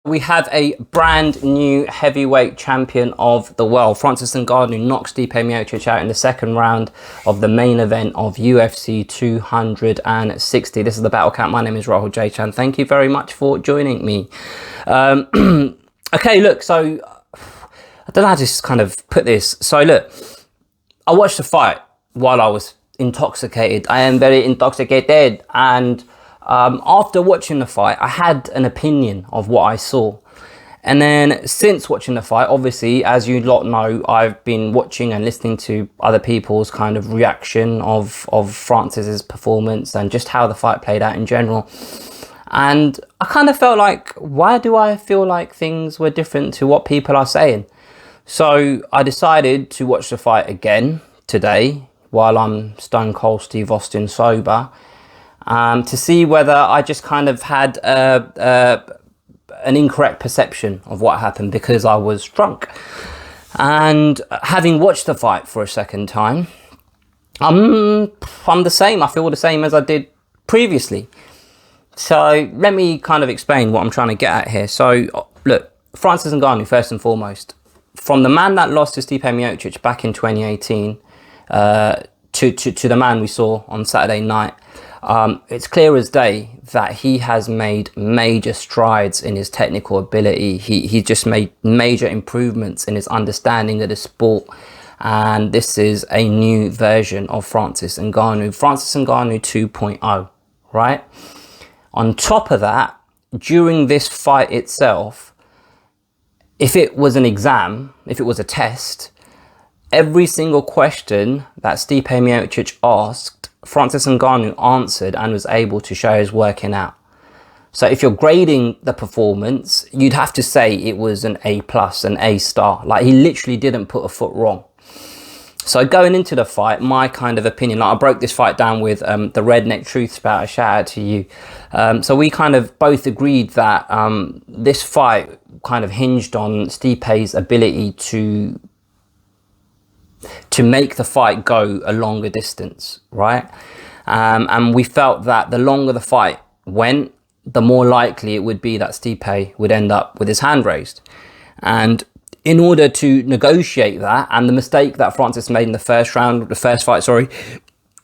We have a brand new heavyweight champion of the world. Francis Ngannou knocks Stipe Miocic out in the second round of the main event of UFC 260. This is the Battle Camp. My name is Rahul J. Chan. Thank you very much for joining me. Okay, look, so I don't know how to just kind of put this. So look, I watched the fight while I was intoxicated. I am very intoxicated, and after watching the fight, I had an opinion of what I saw. And then since watching the fight, obviously, as you lot know, I've been watching and listening to other people's kind of reaction of Francis's performance and just how the fight played out in general. And I kind of felt like, why do I feel like things were different to what people are saying? So I decided to watch the fight again today while I'm Stone Cold Steve Austin sober, to see whether I just kind of had an incorrect perception of what happened because I was drunk. And having watched the fight for a second time, I'm the same. I feel the same as I did previously. So let me kind of explain what I'm trying to get at here. So look, Francis Ngannou, first and foremost, from the man that lost to Stipe Miocic back in 2018 to the man we saw on Saturday night, it's clear as day that he has made major strides in his technical ability. He just made major improvements in his understanding of the sport. And this is a new version of Francis Ngannou 2.0, right? On top of that, during this fight itself, if it was an exam, if it was a test, every single question that Stipe Miocic asked, Francis Ngannou answered and was able to show his working out. So if you're grading the performance, you'd have to say it was an A+, an A star. Like, he literally didn't put a foot wrong. So going into the fight, my kind of opinion, like I broke this fight down with the Redneck Truth Spout, a shout out to you. So we kind of both agreed that this fight kind of hinged on Stipe's ability to make the fight go a longer distance, right? And we felt that the longer the fight went, the more likely it would be that Stipe would end up with his hand raised. And in order to negotiate that, and the mistake that Francis made in the first fight,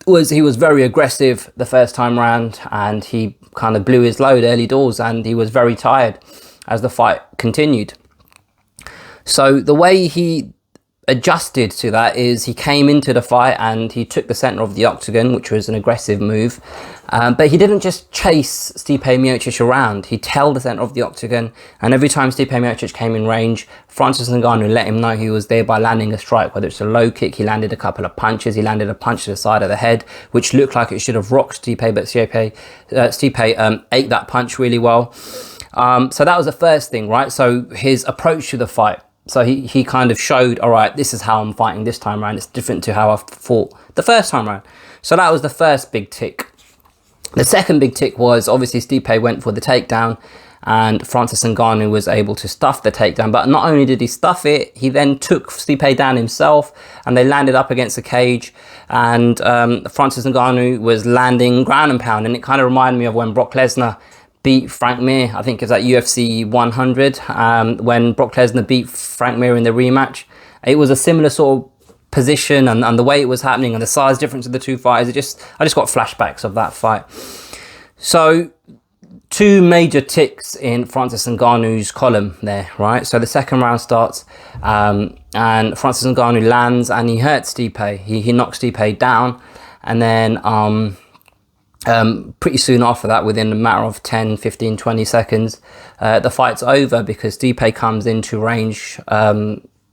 was he was very aggressive the first time round, and he kind of blew his load early doors, and he was very tired as the fight continued. So the way he adjusted to that is he came into the fight and he took the center of the octagon, which was an aggressive move, but he didn't just chase Stipe Miocic around. He held the center of the octagon, and every time Stipe Miocic came in range, Francis Ngannou let him know he was there by landing a strike. Whether it's a low kick, he landed a couple of punches. He landed a punch to the side of the head, which looked like it should have rocked Stipe, but Stipe ate that punch really well. So that was the first thing, right? So his approach to the fight. So he kind of showed, all right, this is how I'm fighting this time around. It's different to how I fought the first time around. So that was the first big tick. The second big tick was obviously Stipe went for the takedown, and Francis Ngannou was able to stuff the takedown. But not only did he stuff it, he then took Stipe down himself, and they landed up against the cage. And Francis Ngannou was landing ground and pound, and it kind of reminded me of when Brock Lesnar beat Frank Mir. I think it was at UFC 100 when Brock Lesnar beat Frank Mir in the rematch. It was a similar sort of position, and the way it was happening and the size difference of the two fighters, I just got flashbacks of that fight. So two major ticks in Francis Ngannou's column there, right? So the second round starts and Francis Ngannou lands and he hurts Stipe. He knocks Stipe down, and then pretty soon after that, within a matter of 10, 15, 20 seconds, the fight's over because Stipe comes into range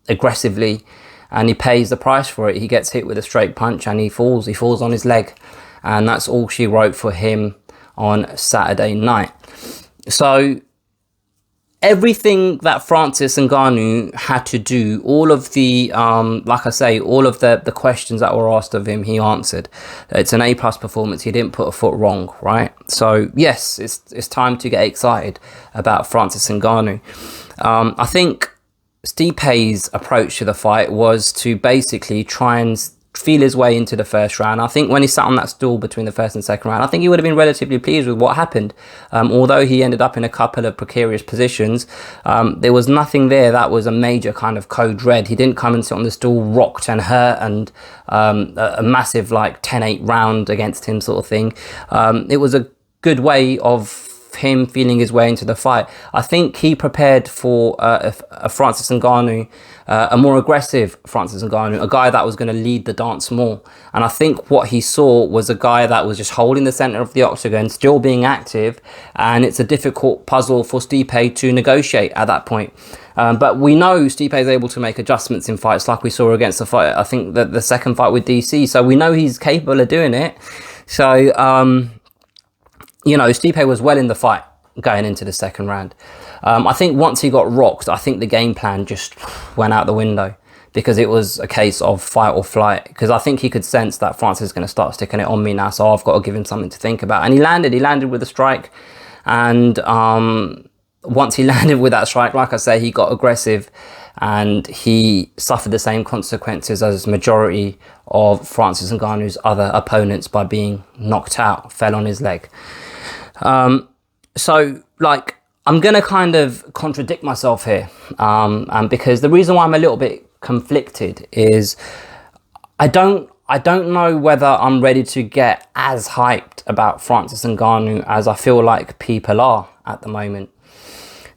aggressively, and he pays the price for it. He gets hit with a straight punch and he falls on his leg, and that's all she wrote for him on Saturday night. So everything that Francis Ngannou had to do, all of the, like I say, all of the questions that were asked of him, he answered. It's an A+ performance. He didn't put a foot wrong, right? So yes, it's time to get excited about Francis Ngannou. I think Stipe's approach to the fight was to basically try and feel his way into the first round. I think when he sat on that stool between the first and second round, I think he would have been relatively pleased with what happened. Although he ended up in a couple of precarious positions, there was nothing there that was a major kind of code red. He didn't come and sit on the stool rocked and hurt and a massive like 10-8 round against him sort of thing. It was a good way of him feeling his way into the fight. I think he prepared for a Francis Ngannou, a more aggressive Francis Ngannou, a guy that was going to lead the dance more. And I think what he saw was a guy that was just holding the center of the octagon, still being active, and it's a difficult puzzle for Stipe to negotiate at that point. But we know Stipe is able to make adjustments in fights, like we saw against the fight, I think the second fight with DC. So we know he's capable of doing it. So you know, Stipe was well in the fight going into the second round. I think once he got rocked, I think the game plan just went out the window, because it was a case of fight or flight. Because I think he could sense that Francis is going to start sticking it on me now, so I've got to give him something to think about. And he landed with a strike. And once he landed with that strike, like I say, he got aggressive and he suffered the same consequences as majority of Francis Ngannou's other opponents by being knocked out, fell on his leg. So like, I'm going to kind of contradict myself here. And because the reason why I'm a little bit conflicted is I don't know whether I'm ready to get as hyped about Francis Ngannou as I feel like people are at the moment,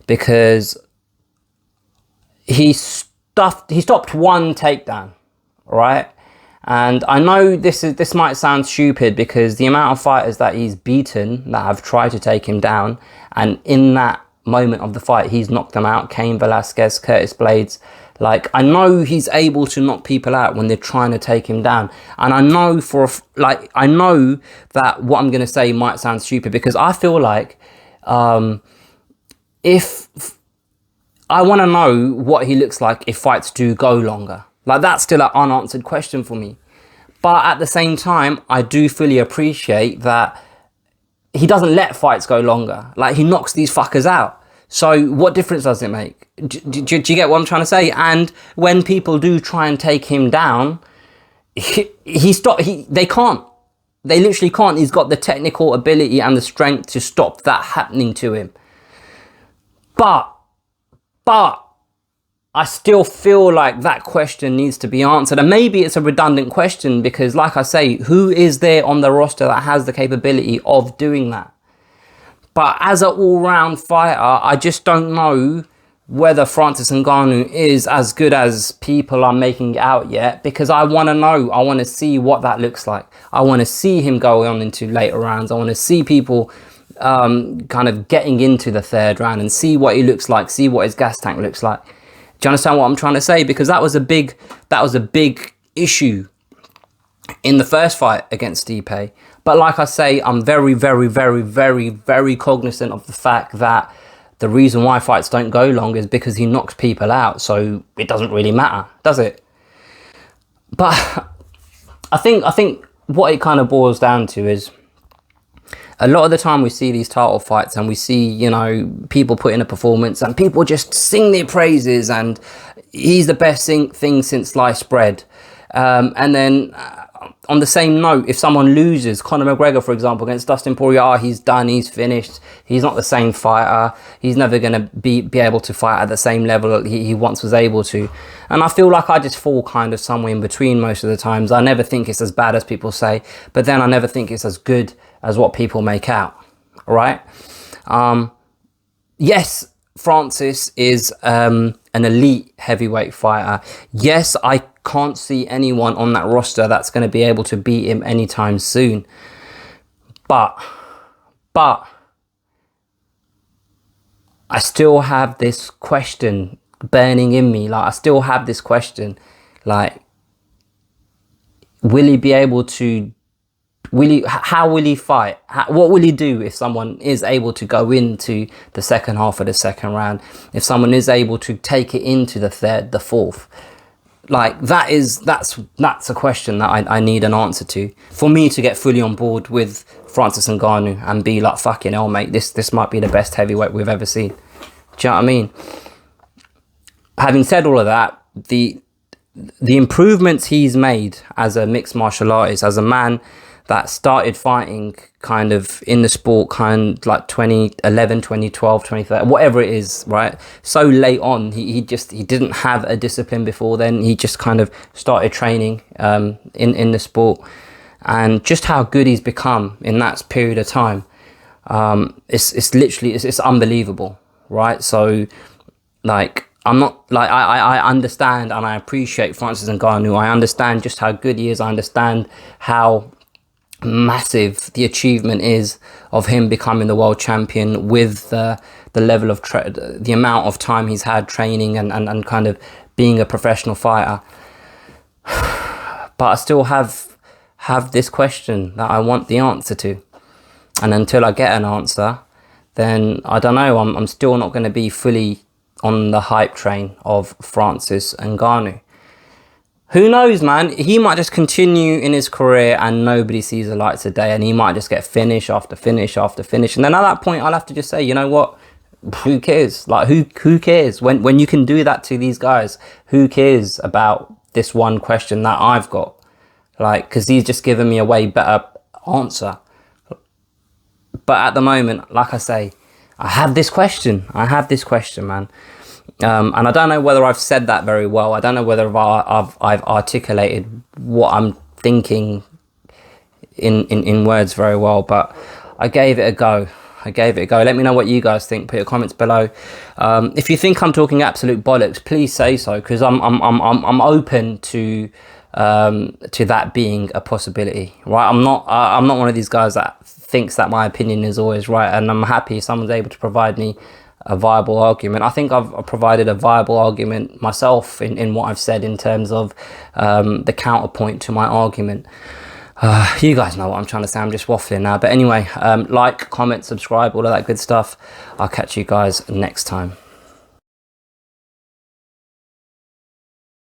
because he stopped one takedown, right? And I know this might sound stupid, because the amount of fighters that he's beaten that have tried to take him down, and in that moment of the fight, he's knocked them out. Cain Velasquez, Curtis Blades. Like, I know he's able to knock people out when they're trying to take him down. And I know I know that what I'm going to say might sound stupid, because I feel like if I want to know what he looks like if fights do go longer. Like, that's still an unanswered question for me. But at the same time, I do fully appreciate that he doesn't let fights go longer. Like, he knocks these fuckers out. So what difference does it make? Do you get what I'm trying to say? And when people do try and take him down, they can't. They literally can't. He's got the technical ability and the strength to stop that happening to him. But I still feel like that question needs to be answered. And maybe it's a redundant question, because like I say, who is there on the roster that has the capability of doing that? But as an all-round fighter, I just don't know whether Francis Ngannou is as good as people are making it out yet, because I want to know. I want to see what that looks like. I want to see him go on into later rounds. I want to see people kind of getting into the third round and see what he looks like, see what his gas tank looks like. Do you understand what I'm trying to say? Because that was a big issue in the first fight against Stipe. But like I say, I'm very, very, very, very, very cognizant of the fact that the reason why fights don't go long is because he knocks people out. So it doesn't really matter, does it? But I think what it kind of boils down to is, a lot of the time we see these title fights and we see, you know, people put in a performance and people just sing their praises and he's the best thing since sliced bread. And then on the same note, if someone loses, Conor McGregor, for example, against Dustin Poirier, he's done, he's finished. He's not the same fighter. He's never going to be able to fight at the same level he once was able to. And I feel like I just fall kind of somewhere in between most of the times. I never think it's as bad as people say, but then I never think it's as good as what people make out, right? Yes, Francis is an elite heavyweight fighter. Yes, I can't see anyone on that roster that's going to be able to beat him anytime soon. But I still have this question burning in me. Like, I still have this question, like, will he be able to, how will he fight? What will he do if someone is able to go into the second half of the second round? If someone is able to take it into the third, the fourth? Like, that's a question that I need an answer to, for me to get fully on board with Francis Ngannou and be like, fucking hell, mate, this might be the best heavyweight we've ever seen. Do you know what I mean? Having said all of that, the the improvements he's made as a mixed martial artist, as a man that started fighting kind of in the sport kind like 2011, 2012, 2013, whatever it is, right? So late on, he didn't have a discipline before then. He just kind of started training in the sport, and just how good he's become in that period of time. It's literally, it's unbelievable, right? So like, I'm not like, I understand and I appreciate Francis Ngannou. I understand just how good he is. I understand how massive the achievement is of him becoming the world champion, with the level of the amount of time he's had training and kind of being a professional fighter. But I still have this question that I want the answer to, and until I get an answer, then I don't know, I'm still not going to be fully on the hype train of Francis Ngannou. Who knows, man? He might just continue in his career and nobody sees the lights of day, and he might just get finish after finish after finish. And then at that point, I'll have to just say, you know what? Who cares? Like, who cares? When you can do that to these guys, who cares about this one question that I've got? Like, because he's just given me a way better answer. But at the moment, like I say, I have this question, man. And I don't know whether I've said that very well. I don't know whether I've articulated what I'm thinking in words very well, but I gave it a go. Let me know what you guys think. Put your comments below. If you think I'm talking absolute bollocks, please say so, because I'm open to that being a possibility, right? I'm not one of these guys that thinks that my opinion is always right, and I'm happy if someone's able to provide me a viable argument. I think I've provided a viable argument myself in what I've said in terms of the counterpoint to my argument. You guys know what I'm trying to say. I'm just waffling now. But anyway, like, comment, subscribe, all of that good stuff. I'll catch you guys next time.